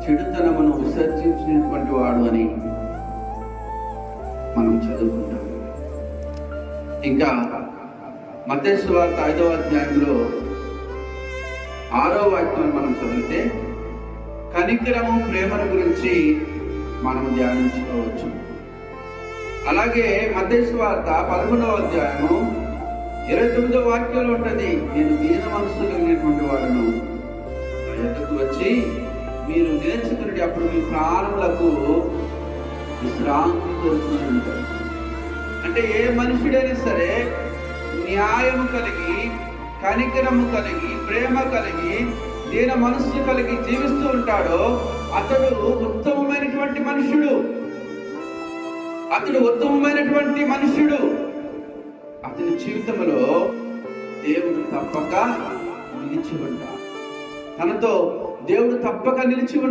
చెడుతనమును విసర్జించినటువంటి వాడు అని మనం చదువుకుంటాం. ఇంకా మత్తయి సువార్త 5వ అధ్యాయంలో 6వ వాక్యం మనం చదివితే కనికరము, ప్రేమను గురించి మనం ధ్యానించుకోవచ్చు. అలాగే మత్తయి సువార్త 11వ అధ్యాయము 29వ వాక్యంలో ఉంటుంది, నేను దీన మనస్సు కలిగినటువంటి వాడును, నా యొద్దకు వచ్చి మీరు నేర్చుకుని అప్పుడు మీ ప్రాణములకు విశ్రాంతి దొరుకుతుంది అంటారు. అంటే ఏ మనుషుడైనా సరే న్యాయము కలిగి, కనికరము కలిగి, ప్రేమ కలిగి, దీన మనస్సు కలిగి జీవిస్తూ ఉంటాడో అతడు ఉత్తమమైనటువంటి మనుషుడు. అతడు ఉత్తమమైనటువంటి మనుషుడు. అతని జీవితంలో దేవుడు తప్పక నిలిచి ఉంటాడు. తనతో దేవుడు తప్పక నిలిచి ఉంటాడు.